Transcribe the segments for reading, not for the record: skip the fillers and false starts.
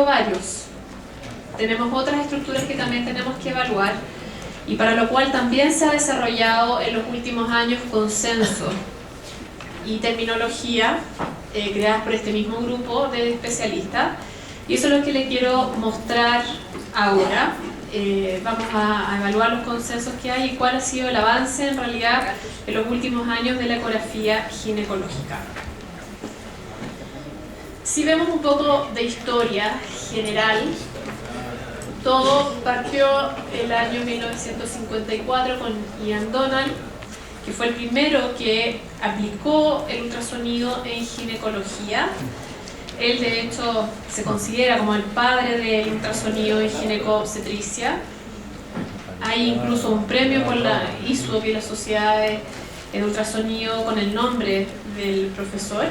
ovarios. Tenemos otras estructuras que también tenemos que evaluar y para lo cual también se ha desarrollado en los últimos años consenso y terminología creadas por este mismo grupo de especialistas, y eso es lo que les quiero mostrar ahora. Vamos a evaluar los consensos que hay y cuál ha sido el avance en realidad en los últimos años de la ecografía ginecológica. Si vemos un poco de historia general, todo partió el año 1954 con Ian Donald, que fue el primero que aplicó el ultrasonido en ginecología. Él de hecho se considera como el padre del ultrasonido en ginecobstetricia. Hay incluso un premio por la ISUOP y la Sociedad de Ultrasonido con el nombre del profesor.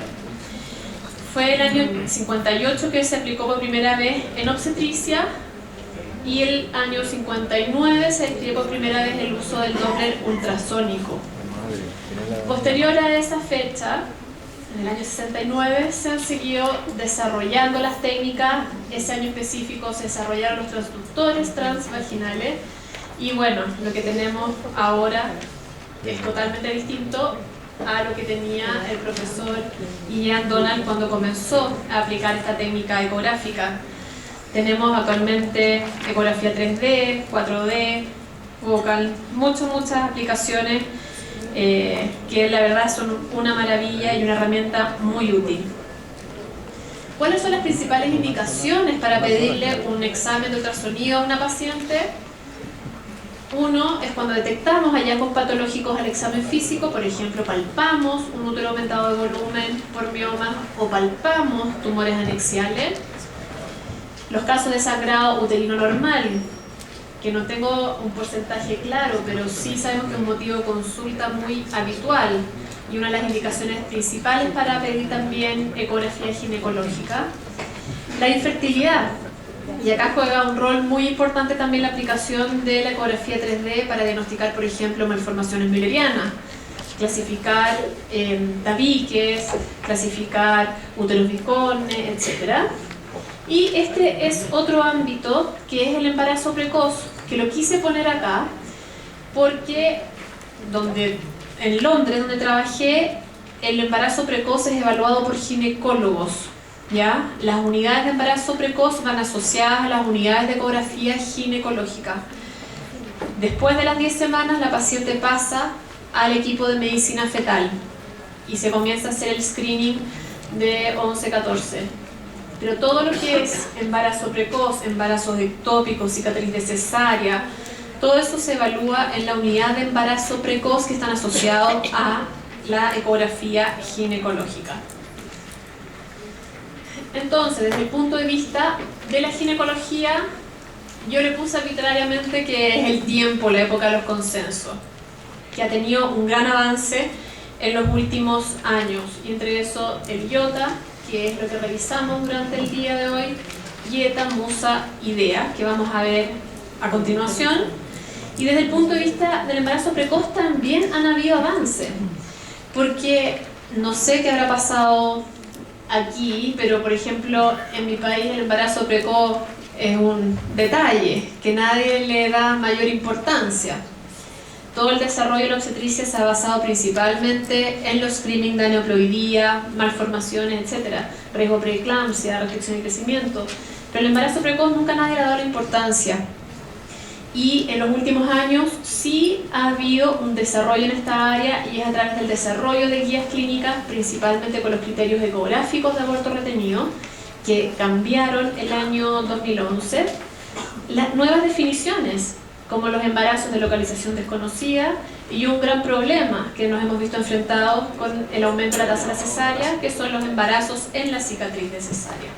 Fue el año 58 que se aplicó por primera vez en obstetricia y el año 59 se describió por primera vez el uso del Doppler ultrasónico. Posterior a esa fecha, en el año 69, se han seguido desarrollando las técnicas. Ese año específico se desarrollaron los transductores transvaginales y bueno, lo que tenemos ahora es totalmente distinto a lo que tenía el profesor Ian Donald cuando comenzó a aplicar esta técnica ecográfica. Tenemos actualmente ecografía 3D, 4D, vocal, muchas aplicaciones que la verdad son una maravilla y una herramienta muy útil. ¿Cuáles son las principales indicaciones para pedirle un examen de ultrasonido a una paciente? Uno es cuando detectamos hallazgos patológicos al examen físico, por ejemplo, palpamos un útero aumentado de volumen por mioma o palpamos tumores anexiales. Los casos de sangrado uterino normal, que no tengo un porcentaje claro, pero sí sabemos que es un motivo de consulta muy habitual y una de las indicaciones principales para pedir también ecografía ginecológica. La infertilidad. Y acá juega un rol muy importante también la aplicación de la ecografía 3D para diagnosticar, por ejemplo, malformaciones müllerianas, clasificar tabiques, clasificar úteros bicornes, etc. Y este es otro ámbito que es el embarazo precoz, que lo quise poner acá porque en Londres, donde trabajé, el embarazo precoz es evaluado por ginecólogos. ¿Ya? Las unidades de embarazo precoz van asociadas a las unidades de ecografía ginecológica. Después de las 10 semanas la paciente pasa al equipo de medicina fetal y se comienza a hacer el screening de 11-14. Pero todo lo que es embarazo precoz, embarazos ectópicos, cicatriz de cesárea, todo eso se evalúa en la unidad de embarazo precoz que están asociados a la ecografía ginecológica. Entonces, desde el punto de vista de la ginecología, yo le puse arbitrariamente que es el tiempo, la época de los consensos, que ha tenido un gran avance en los últimos años, y entre eso el IOTA, que es lo que revisamos durante el día de hoy, IETA, MUSA, IDEA, que vamos a ver a continuación. Y desde el punto de vista del embarazo precoz también han habido avances, porque no sé qué habrá pasado aquí, pero por ejemplo en mi país el embarazo precoz es un detalle que nadie le da mayor importancia. Todo el desarrollo de la obstetricia se ha basado principalmente en los screening de aneuploidía, malformaciones, etc., riesgo de preeclampsia, restricción de crecimiento, pero el embarazo precoz nunca nadie le ha dado la importancia. Y en los últimos años sí ha habido un desarrollo en esta área, y es a través del desarrollo de guías clínicas, principalmente con los criterios ecográficos de aborto retenido, que cambiaron el año 2011, las nuevas definiciones, como los embarazos de localización desconocida, y un gran problema que nos hemos visto enfrentados con el aumento de la tasa de la cesárea, que son los embarazos en la cicatriz de cesárea.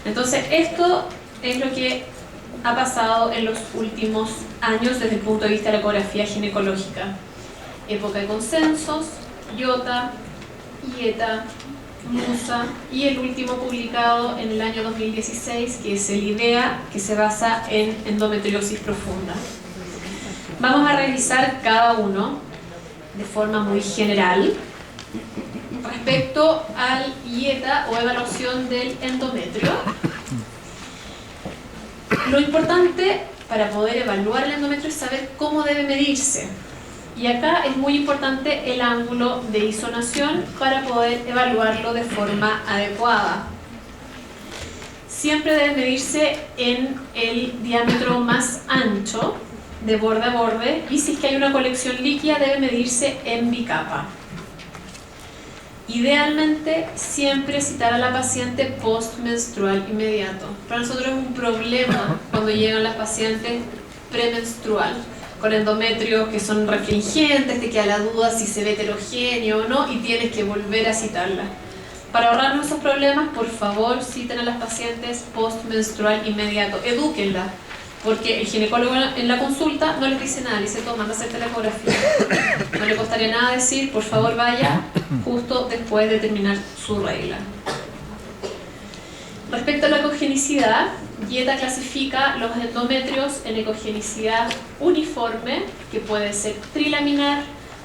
Entonces, esto es lo que ha pasado en los últimos años desde el punto de vista de la ecografía ginecológica. Época de consensos, IOTA, IETA, MUSA, y el último publicado en el año 2016, que es el IDEA, que se basa en endometriosis profunda. Vamos a revisar cada uno de forma muy general. Respecto al IETA o evaluación del endometrio, Lo importante para poder evaluar el endometrio es saber cómo debe medirse. Y acá es muy importante el ángulo de isonación para poder evaluarlo de forma adecuada. Siempre debe medirse en el diámetro más ancho, de borde a borde, y si es que hay una colección líquida debe medirse en bicapa. Idealmente, siempre citar a la paciente postmenstrual inmediato. Para nosotros es un problema cuando llegan las pacientes premenstrual, con endometrios que son refringentes, te queda la duda si se ve heterogéneo o no, y tienes que volver a citarla. Para ahorrarnos esos problemas, por favor, citen a las pacientes postmenstrual inmediato, edúquenla, porque el ginecólogo en la consulta no les dice nada, le dice, toma, anda a hacerte la ecografía. No le costaría nada decir, por favor vaya justo después de terminar su regla. Respecto a la ecogenicidad, Dieta clasifica los endometrios en ecogenicidad uniforme, que puede ser trilaminar,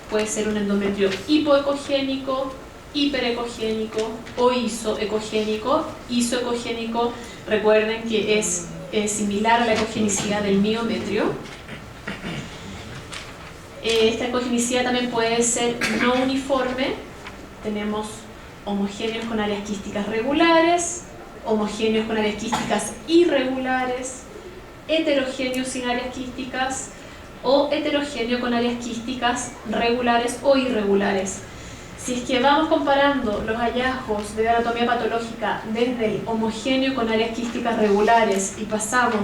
puede ser un endometrio hipoecogénico, hiperecogénico o isoecogénico. Isoecogénico, recuerden que es similar a la ecogenicidad del miometrio. Esta ecogenicidad también puede ser no uniforme. Tenemos homogéneos con áreas quísticas regulares, homogéneos con áreas quísticas irregulares, heterogéneos sin áreas quísticas o heterogéneo con áreas quísticas regulares o irregulares. Si es que vamos comparando los hallazgos de anatomía patológica desde el homogéneo con áreas quísticas regulares y pasamos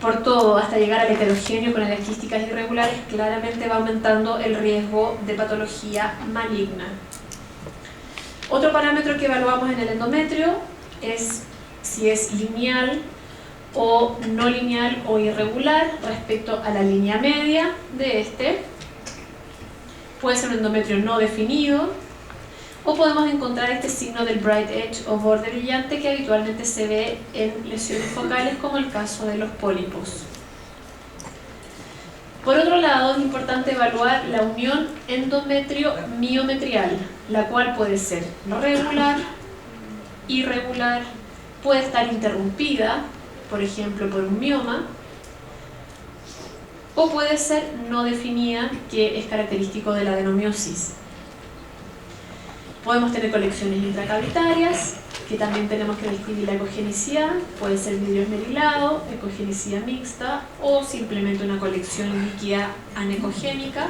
por todo hasta llegar al heterogéneo con áreas quísticas irregulares, claramente va aumentando el riesgo de patología maligna. Otro parámetro que evaluamos en el endometrio es si es lineal o no lineal o irregular respecto a la línea media de este. Puede ser un endometrio no definido, o podemos encontrar este signo del bright edge o borde brillante que habitualmente se ve en lesiones focales, como el caso de los pólipos. Por otro lado, es importante evaluar la unión endometrio-miometrial, la cual puede ser regular, irregular, puede estar interrumpida, por ejemplo por un mioma, o puede ser no definida, que es característico de la adenomiosis. Podemos tener colecciones intracavitarias, que también tenemos que describir la ecogenicidad, puede ser vidrio esmerilado, ecogenicidad mixta o simplemente una colección líquida anecogénica.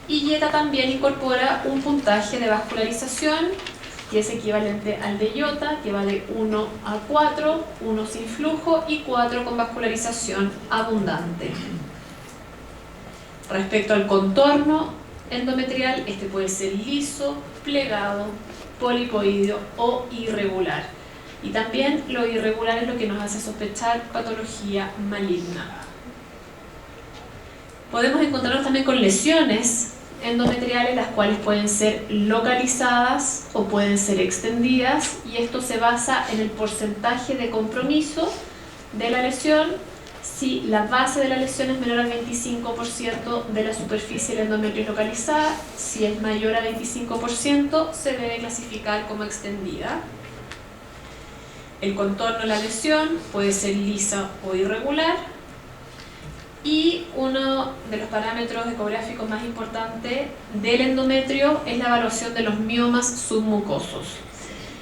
Y Dieta también incorpora un puntaje de vascularización, que es equivalente al de IOTA, que va de 1 a 4, 1 sin flujo y 4 con vascularización abundante. Respecto al contorno endometrial, este puede ser liso, plegado, polipoideo o irregular. Y también lo irregular es lo que nos hace sospechar patología maligna. Podemos encontrarnos también con lesiones endometriales, las cuales pueden ser localizadas o pueden ser extendidas, y esto se basa en el porcentaje de compromiso de la lesión. Si la base de la lesión es menor al 25% de la superficie del endometrio localizada, si es mayor a 25%, se debe clasificar como extendida. El contorno de la lesión puede ser lisa o irregular. Y uno de los parámetros ecográficos más importantes del endometrio es la evaluación de los miomas submucosos.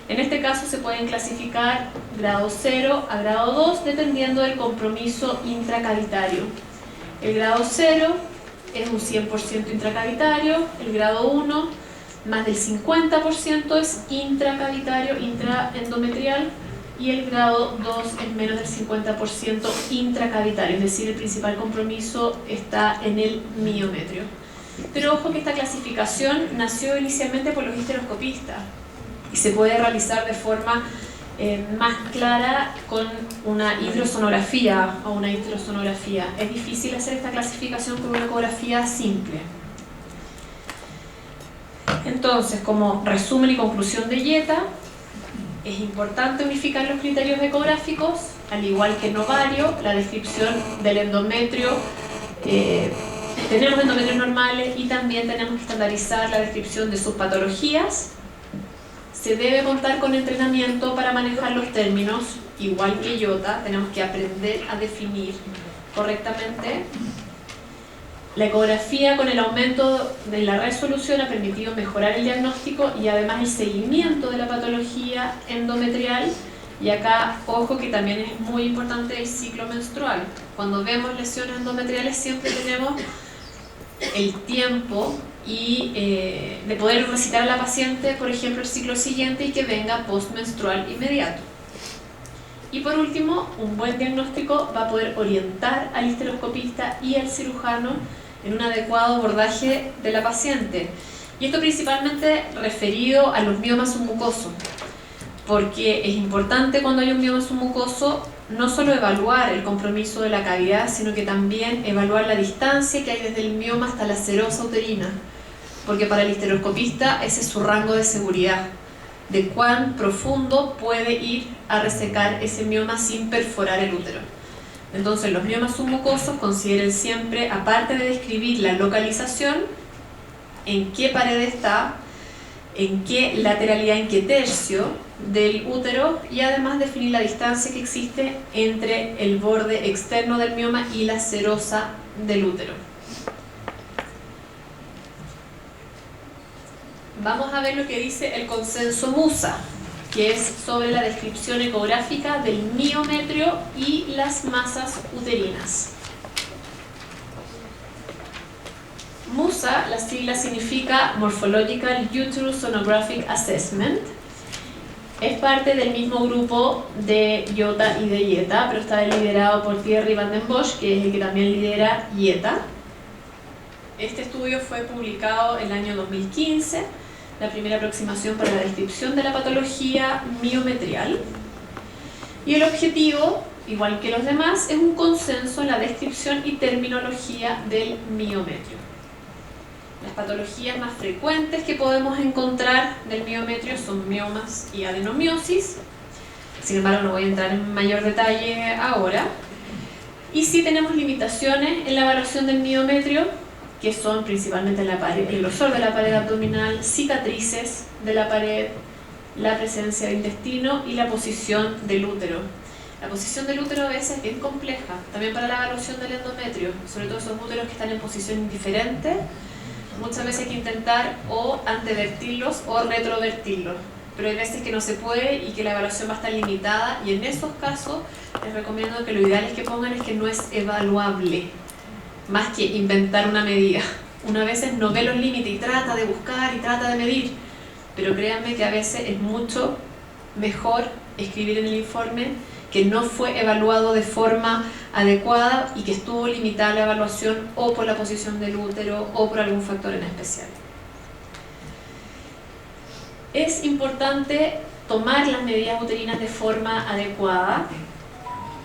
En este caso se pueden clasificar grado 0 a grado 2 dependiendo del compromiso intracavitario. El grado 0 es un 100% intracavitario, el grado 1 más del 50% es intracavitario, intraendometrial, y el grado 2 es menos del 50% intracavitario, es decir, el principal compromiso está en el miometrio. Pero ojo que esta clasificación nació inicialmente por los histeroscopistas y se puede realizar de forma más clara con una hidrosonografía o una histerosonografía. Es difícil hacer esta clasificación con una ecografía simple. Entonces, como resumen y conclusión de Dieta, es importante unificar los criterios ecográficos, al igual que en ovario, la descripción del endometrio. Tenemos endometrios normales y también tenemos que estandarizar la descripción de sus patologías. Se debe contar con entrenamiento para manejar los términos igual que IOTA, tenemos que aprender a definir correctamente. La ecografía con el aumento de la resolución ha permitido mejorar el diagnóstico y además el seguimiento de la patología endometrial. Y acá, ojo que también es muy importante el ciclo menstrual. Cuando vemos lesiones endometriales siempre tenemos el tiempo y de poder recitar a la paciente, por ejemplo, el ciclo siguiente y que venga postmenstrual inmediato. Y por último, un buen diagnóstico va a poder orientar al histeroscopista y al cirujano en un adecuado abordaje de la paciente. Y esto principalmente referido a los miomas submucosos, porque es importante cuando hay un mioma submucoso no solo evaluar el compromiso de la cavidad, sino que también evaluar la distancia que hay desde el mioma hasta la serosa uterina, porque para el histeroscopista ese es su rango de seguridad, de cuán profundo puede ir a resecar ese mioma sin perforar el útero. Entonces los miomas submucosos consideren siempre, aparte de describir la localización, en qué pared está, en qué lateralidad, en qué tercio del útero, y además definir la distancia que existe entre el borde externo del mioma y la serosa del útero. Vamos a ver lo que dice el consenso MUSA, que es sobre la descripción ecográfica del miometrio y las masas uterinas. MUSA, la sigla significa Morphological Uterus Sonographic Assessment. Es parte del mismo grupo de IOTA y de IETA, pero está liderado por Thierry van den Bosch, que es el que también lidera IETA. Este estudio fue publicado en el año 2015, la primera aproximación para la descripción de la patología miometrial. Y el objetivo, igual que los demás, es un consenso en la descripción y terminología del miometrio. Las patologías más frecuentes que podemos encontrar del miometrio son miomas y adenomiosis. Sin embargo, no voy a entrar en mayor detalle ahora. Y sí tenemos limitaciones en la evaluación del miometrio, que son principalmente la pared, el grosor de la pared abdominal, cicatrices de la pared, la presencia de intestino y la posición del útero. La posición del útero a veces es bien compleja, también para la evaluación del endometrio, sobre todo esos úteros que están en posición indiferente. Muchas veces hay que intentar o antevertirlos o retrovertirlos, pero hay veces que no se puede y que la evaluación va a estar limitada, y en esos casos les recomiendo que lo ideal es que pongan es que no es evaluable, más que inventar una medida. Una vez no ve los límites y trata de buscar y trata de medir, pero créanme que a veces es mucho mejor escribir en el informe que no fue evaluado de forma adecuada y que estuvo limitada la evaluación o por la posición del útero o por algún factor en especial. Es importante tomar las medidas uterinas de forma adecuada,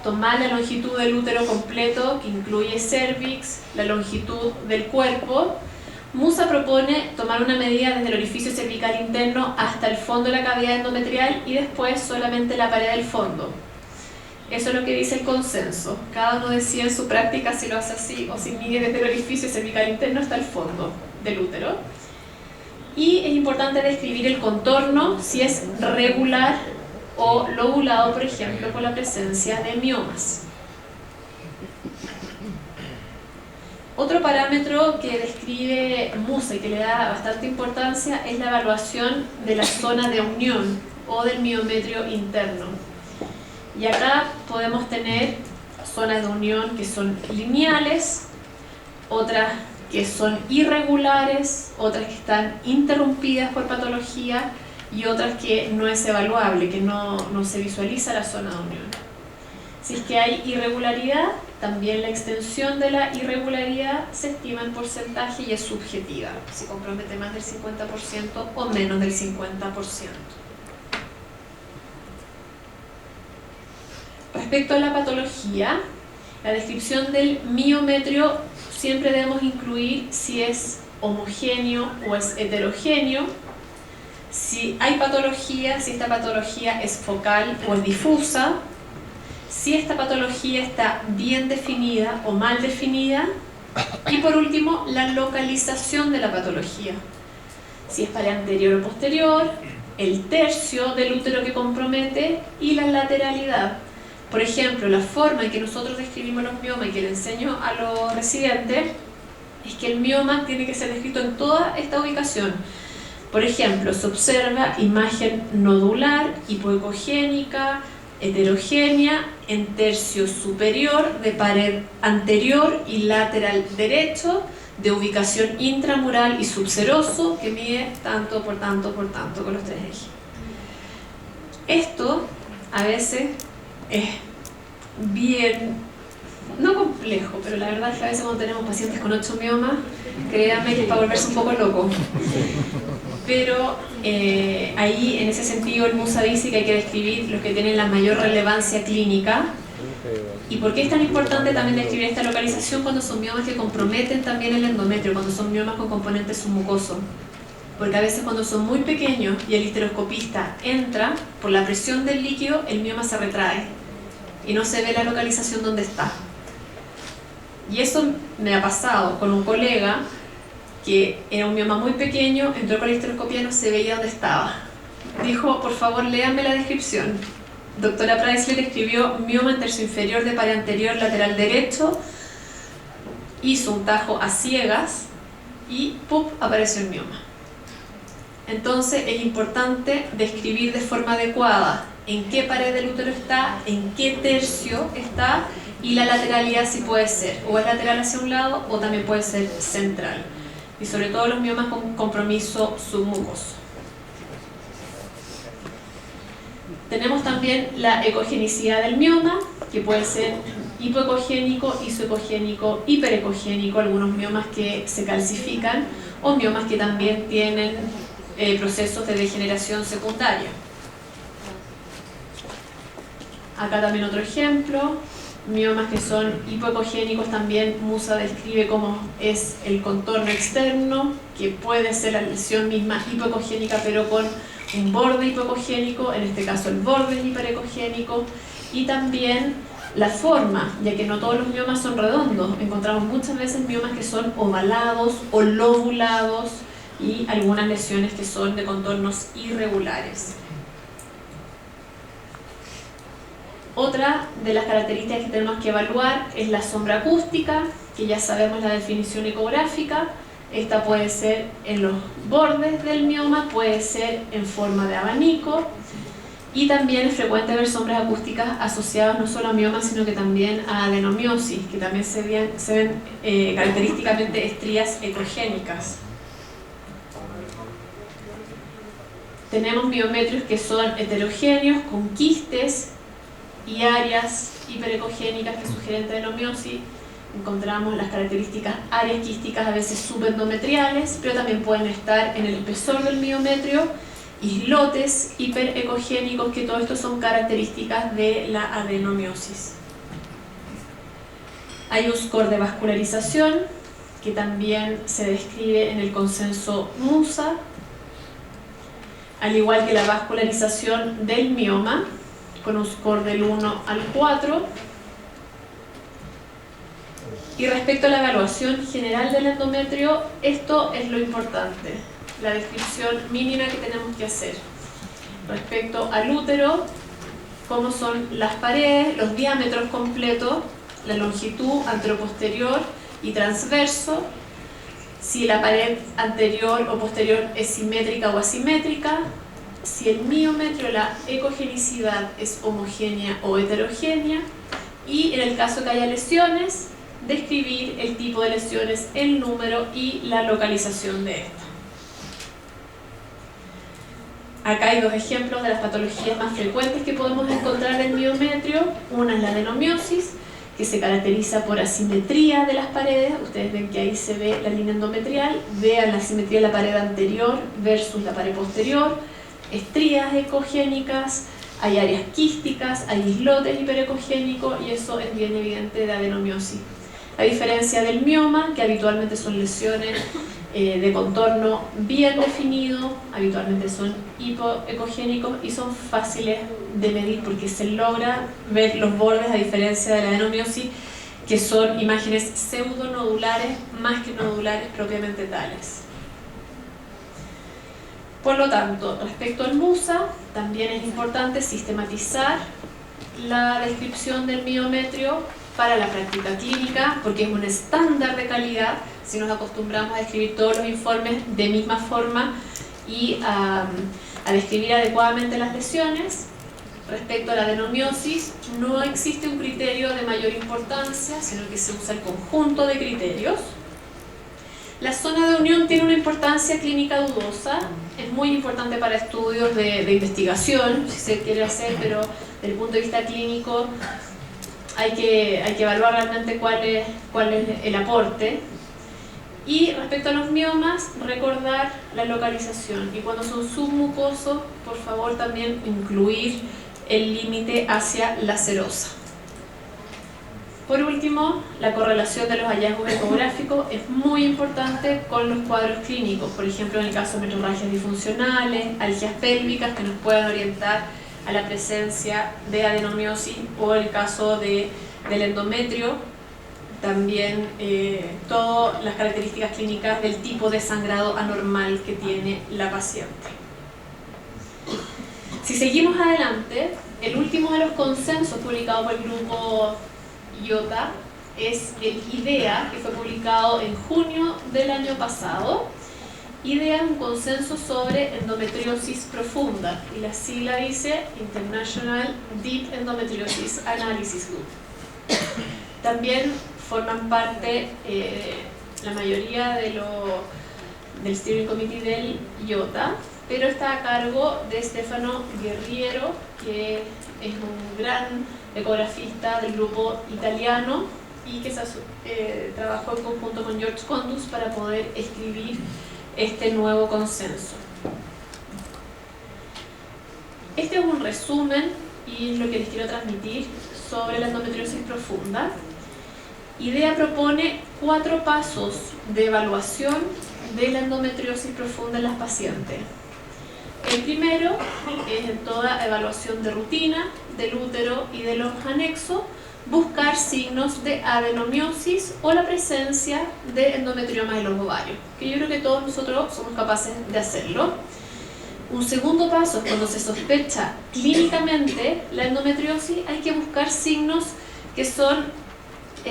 tomar la longitud del útero completo, que incluye cervix, la longitud del cuerpo. MUSA propone tomar una medida desde el orificio cervical interno hasta el fondo de la cavidad endometrial y después solamente la pared del fondo. Eso es lo que dice el consenso. Cada uno decide en su práctica si lo hace así o si mide desde el orificio cervical interno hasta el fondo del útero. Y es importante describir el contorno, si es regular o lobulado, por ejemplo, por la presencia de miomas. Otro parámetro que describe MUSA y que le da bastante importancia es la evaluación de la zona de unión o del miometrio interno. Y acá podemos tener zonas de unión que son lineales, otras que son irregulares, otras que están interrumpidas por patología y otras que no es evaluable, que no se visualiza la zona de unión. Si es que hay irregularidad, también la extensión de la irregularidad se estima en porcentaje y es subjetiva, si compromete más del 50% o menos del 50%. Respecto a la patología, la descripción del miometrio siempre debemos incluir si es homogéneo o es heterogéneo, si hay patología, si esta patología es focal o es difusa, si esta patología está bien definida o mal definida, y por último, la localización de la patología, si es pared anterior o posterior, el tercio del útero que compromete y la lateralidad. Por ejemplo, la forma en que nosotros describimos los miomas y que le enseño a los residentes es que el mioma tiene que ser descrito en toda esta ubicación. Por ejemplo, se observa imagen nodular, hipoecogénica, heterogénea, en tercio superior, de pared anterior y lateral derecho, de ubicación intramural y subseroso, que mide tanto por tanto por tanto con los 3 ejes. Esto a veces es bien, no complejo, pero la verdad es que a veces cuando tenemos pacientes con 8 miomas, créanme que es para volverse un poco loco. Pero ahí, en ese sentido, el MUSA dice que hay que describir los que tienen la mayor relevancia clínica. ¿Y por qué es tan importante también describir esta localización cuando son miomas que comprometen también el endometrio, cuando son miomas con componente submucoso? Porque a veces cuando son muy pequeños y el histeroscopista entra, por la presión del líquido, el mioma se retrae y no se ve la localización donde está. Y eso me ha pasado con un colega que era un mioma muy pequeño, entró con la histeroscopia y no se veía dónde estaba. Dijo, por favor, léanme la descripción. Doctora Preisler escribió mioma en tercio inferior de pared anterior lateral derecho, hizo un tajo a ciegas y ¡pum!, apareció el mioma. Entonces es importante describir de forma adecuada en qué pared del útero está, en qué tercio está y la lateralidad si puede ser, o es lateral hacia un lado o también puede ser central. Y sobre todo los miomas con compromiso submucoso. Tenemos también la ecogenicidad del mioma, que puede ser hipoecogénico, isoecogénico, hiperecogénico, algunos miomas que se calcifican, o miomas que también tienen procesos de degeneración secundaria. Acá también otro ejemplo, miomas que son hipoecogénicos, también MUSA describe cómo es el contorno externo, que puede ser la lesión misma hipoecogénica pero con un borde hipoecogénico, en este caso el borde es hiperecogénico, y también la forma, ya que no todos los miomas son redondos, encontramos muchas veces miomas que son ovalados o lobulados y algunas lesiones que son de contornos irregulares. Otra de las características que tenemos que evaluar es la sombra acústica, que ya sabemos la definición ecográfica. Esta puede ser en los bordes del mioma, puede ser en forma de abanico, y también es frecuente ver sombras acústicas asociadas no solo a miomas, sino que también a adenomiosis, que también se ven característicamente estrías ecogénicas. Tenemos miometrios que son heterogéneos, con quistes y áreas hiperecogénicas que sugieren adenomiosis. Encontramos las características áreas quísticas a veces subendometriales, pero también pueden estar en el espesor del miometrio, islotes hiperecogénicos, que todo esto son características de la adenomiosis. Hay un score de vascularización que también se describe en el consenso MUSA, al igual que la vascularización del mioma, con un score del 1 al 4. Y respecto a la evaluación general del endometrio, esto es lo importante, la descripción mínima que tenemos que hacer. Respecto al útero, cómo son las paredes, los diámetros completos, la longitud anteroposterior y transverso, si la pared anterior o posterior es simétrica o asimétrica, si el miometrio, la ecogenicidad es homogénea o heterogénea, y en el caso que haya lesiones, describir el tipo de lesiones, el número y la localización de esta. Acá hay dos ejemplos de las patologías más frecuentes que podemos encontrar en miometrio. Una es la adenomiosis, que se caracteriza por asimetría de las paredes. Ustedes ven que ahí se ve la línea endometrial. Vean la asimetría de la pared anterior versus la pared posterior. Estrías ecogénicas, hay áreas quísticas, hay islotes hiperecogénicos, y eso es bien evidente de adenomiosis. A diferencia del mioma, que habitualmente son lesiones de contorno bien definido, habitualmente son hipoecogénicos y son fáciles de medir porque se logra ver los bordes, a diferencia de la adenomiosis, que son imágenes pseudonodulares más que nodulares propiamente tales. Por lo tanto, respecto al MUSA, también es importante sistematizar la descripción del miometrio para la práctica clínica, porque es un estándar de calidad. Si nos acostumbramos a escribir todos los informes de misma forma y a describir adecuadamente las lesiones. Respecto a la adenomiosis, no existe un criterio de mayor importancia, sino que se usa el conjunto de criterios. La zona de unión tiene una importancia clínica dudosa, es muy importante para estudios de investigación, si se quiere hacer, pero desde el punto de vista clínico hay que evaluar realmente cuál es el aporte. Y respecto a los miomas, recordar la localización. Y cuando son submucosos, por favor también incluir el límite hacia la serosa. Por último, la correlación de los hallazgos ecográficos es muy importante con los cuadros clínicos. Por ejemplo, en el caso de metrorragias disfuncionales, algias pélvicas que nos puedan orientar a la presencia de adenomiosis, o el caso del endometrio, también todas las características clínicas del tipo de sangrado anormal que tiene la paciente. Si seguimos adelante, el último de los consensos publicados por el grupo IOTA es el IDEA, que fue publicado en junio del año pasado. IDEA es un consenso sobre endometriosis profunda, y la sigla dice International Deep Endometriosis Analysis Group. También forman parte la mayoría del Steering Committee del IOTA, pero está a cargo de Stefano Guerriero, que es un gran ecografista del grupo italiano y que trabajó en conjunto con George Condus para poder escribir este nuevo consenso. Este es un resumen y es lo que les quiero transmitir sobre la endometriosis profunda. IDEA propone 4 pasos de evaluación de la endometriosis profunda en las pacientes. El primero es, en toda evaluación de rutina del útero y de los anexos, buscar signos de adenomiosis o la presencia de endometrioma en los ovarios, que yo creo que todos nosotros somos capaces de hacerlo. Un segundo paso es, cuando se sospecha clínicamente la endometriosis, hay que buscar signos que son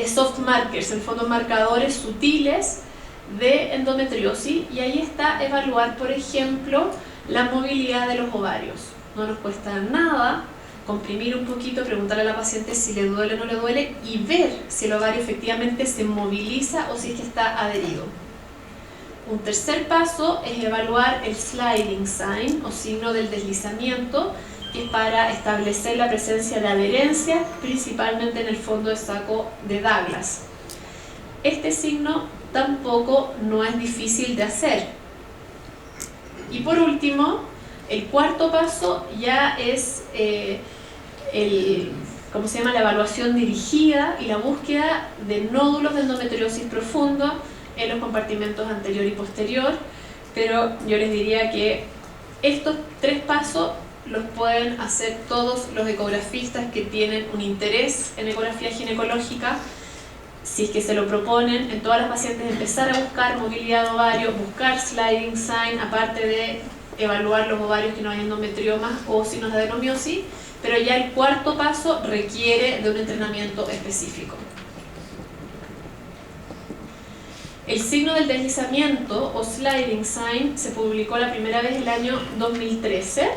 soft markers, en fondo marcadores sutiles de endometriosis, y ahí está evaluar, por ejemplo, la movilidad de los ovarios. No nos cuesta nada comprimir un poquito, preguntarle a la paciente si le duele o no le duele y ver si el ovario efectivamente se moviliza o si es que está adherido. Un tercer paso es evaluar el sliding sign o signo del deslizamiento, que es para establecer la presencia de adherencia, principalmente en el fondo de saco de Douglas. Este signo tampoco no es difícil de hacer. Y por último, el cuarto paso ya es la evaluación dirigida y la búsqueda de nódulos de endometriosis profundo en los compartimentos anterior y posterior, pero yo les diría que estos 3 pasos los pueden hacer todos los ecografistas que tienen un interés en ecografía ginecológica, si es que se lo proponen. En todas las pacientes empezar a buscar movilidad de ovario, buscar sliding sign, aparte de evaluar los ovarios que no hay endometriomas o signos de adenomiosis, pero ya el cuarto paso requiere de un entrenamiento específico. El signo del deslizamiento o sliding sign se publicó la primera vez el año 2013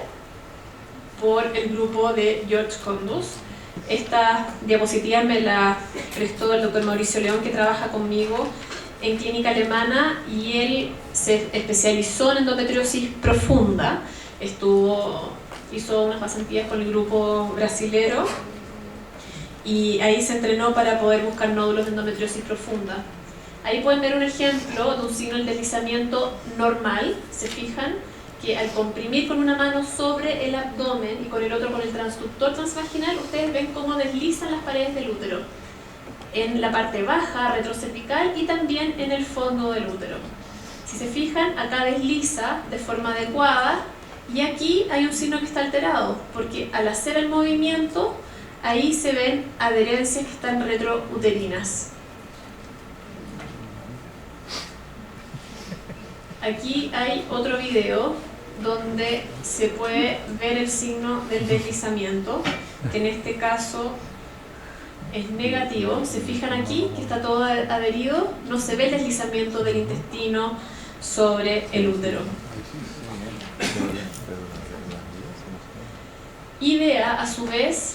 por el grupo de George Condus. Esta diapositiva me la prestó el doctor Mauricio León, que trabaja conmigo en clínica alemana, y él se especializó en endometriosis profunda. Hizo unas pasantías con el grupo brasilero y ahí se entrenó para poder buscar nódulos de endometriosis profunda. Ahí pueden ver un ejemplo de un signo del deslizamiento normal. Se fijan que al comprimir con una mano sobre el abdomen y con el otro con el transductor transvaginal, ustedes ven cómo deslizan las paredes del útero en la parte baja, retrocervical, y también en el fondo del útero. Si se fijan, acá desliza de forma adecuada, y aquí hay un signo que está alterado, porque al hacer el movimiento, ahí se ven adherencias que están retrouterinas. Aquí hay otro video donde se puede ver el signo del deslizamiento. que en este caso es negativo. Se fijan aquí que está todo adherido, no se ve el deslizamiento del intestino sobre el útero. IDEA, a su vez,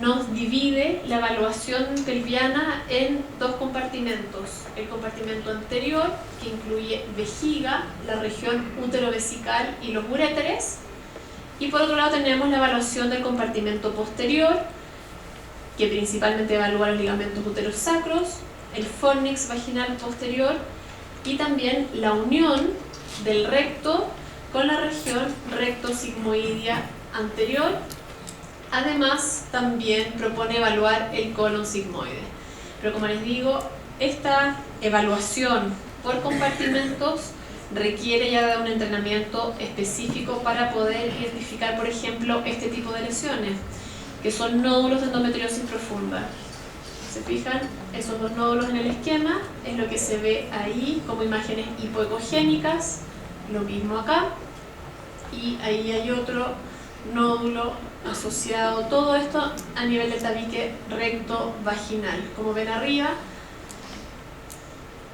nos divide la evaluación pelviana en dos compartimentos. El compartimento anterior, que incluye vejiga, la región útero-vesical y los uréteres. Y por otro lado tenemos la evaluación del compartimento posterior, que principalmente evalúa los ligamentos uterosacros, el fornix vaginal posterior y también la unión del recto con la región recto-sigmoidea anterior. Además, también propone evaluar el colon sigmoide. Pero como les digo, esta evaluación por compartimentos requiere ya de un entrenamiento específico para poder identificar, por ejemplo, este tipo de lesiones, que son nódulos de endometriosis profunda. ¿Se fijan? Esos dos nódulos en el esquema es lo que se ve ahí como imágenes hipoecogénicas, lo mismo acá, y ahí hay otro nódulo asociado, todo esto a nivel del tabique recto vaginal. Como ven arriba,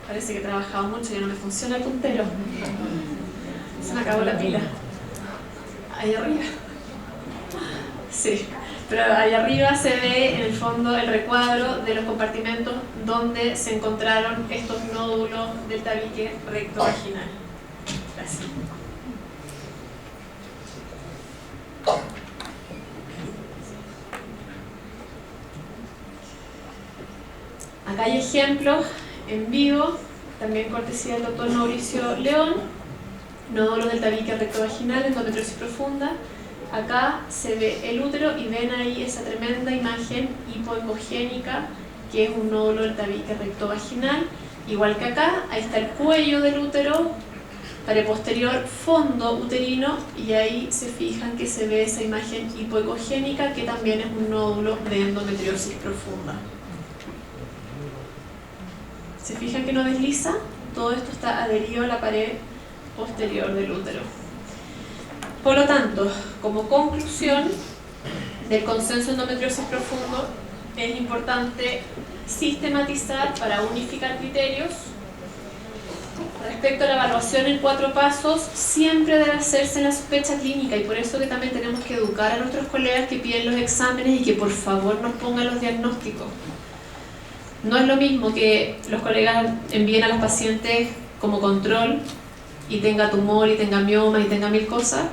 parece que he trabajado mucho y ya no me funciona el puntero, se me acabó la pila. Ahí arriba, sí, pero ahí arriba se ve en el fondo el recuadro de los compartimentos donde se encontraron estos nódulos del tabique recto vaginal. Gracias. Acá hay ejemplos en vivo, también cortesía del doctor Mauricio León, nódulos del tabique rectovaginal, endometriosis profunda. Acá se ve el útero y ven ahí esa tremenda imagen hipoecogénica que es un nódulo del tabique rectovaginal. Igual que acá, ahí está el cuello del útero, pareposterior, fondo uterino, y ahí se fijan que se ve esa imagen hipoecogénica que también es un nódulo de endometriosis profunda. ¿Se fijan que no desliza? Todo esto está adherido a la pared posterior del útero. Por lo tanto, como conclusión del consenso endometriosis profundo, es importante sistematizar para unificar criterios. Respecto a la evaluación en 4 pasos, siempre debe hacerse en la sospecha clínica, y por eso que también tenemos que educar a nuestros colegas que piden los exámenes y que por favor nos pongan los diagnósticos. No es lo mismo que los colegas envíen a las pacientes como control y tenga tumor y tenga mioma y tenga 1000 cosas,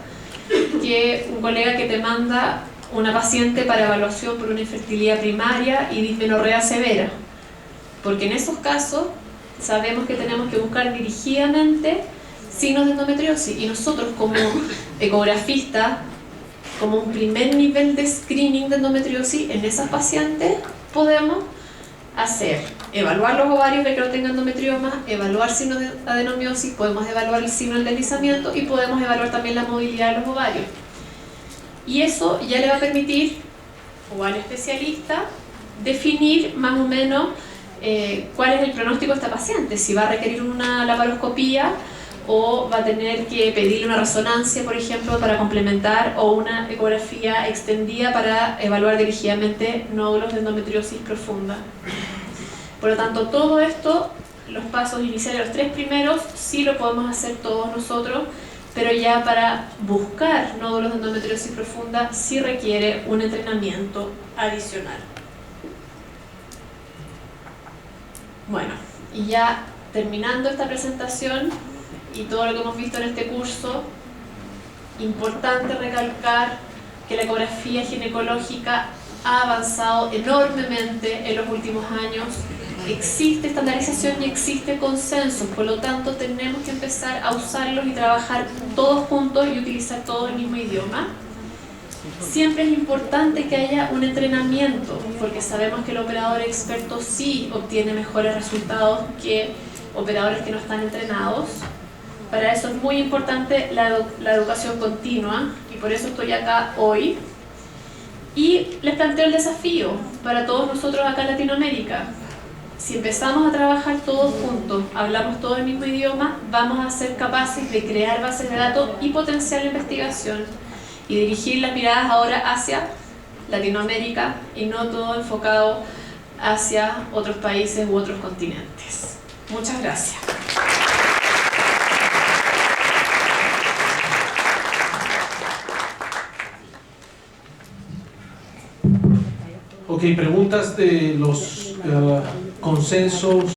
que un colega que te manda una paciente para evaluación por una infertilidad primaria y dismenorrea severa, porque en esos casos sabemos que tenemos que buscar dirigidamente signos de endometriosis, y nosotros como ecografistas, como un primer nivel de screening de endometriosis en esas pacientes, podemos evaluar los ovarios de que no tengan endometrioma, evaluar signos de adenomiosis, podemos evaluar el signo del deslizamiento y podemos evaluar también la movilidad de los ovarios. Y eso ya le va a permitir, o al especialista, definir más o menos cuál es el pronóstico de esta paciente, si va a requerir una laparoscopía o va a tener que pedirle una resonancia, por ejemplo, para complementar, o una ecografía extendida para evaluar dirigidamente nódulos de endometriosis profunda. Por lo tanto, todo esto, los pasos iniciales, los 3 primeros, sí lo podemos hacer todos nosotros, pero ya para buscar nódulos de endometriosis profunda sí requiere un entrenamiento adicional. Bueno, y ya terminando esta presentación y todo lo que hemos visto en este curso, importante recalcar que la ecografía ginecológica ha avanzado enormemente en los últimos años. Existe estandarización y existe consenso, por lo tanto tenemos que empezar a usarlos y trabajar todos juntos y utilizar todo el mismo idioma. Siempre es importante que haya un entrenamiento, porque sabemos que el operador experto sí obtiene mejores resultados que operadores que no están entrenados. Para eso es muy importante la educación continua, y por eso estoy acá hoy. Y les planteo el desafío para todos nosotros acá en Latinoamérica. Si empezamos a trabajar todos juntos, hablamos todo el mismo idioma, vamos a ser capaces de crear bases de datos y potenciar la investigación y dirigir las miradas ahora hacia Latinoamérica y no todo enfocado hacia otros países u otros continentes. Muchas gracias. Ok, preguntas de los consensos.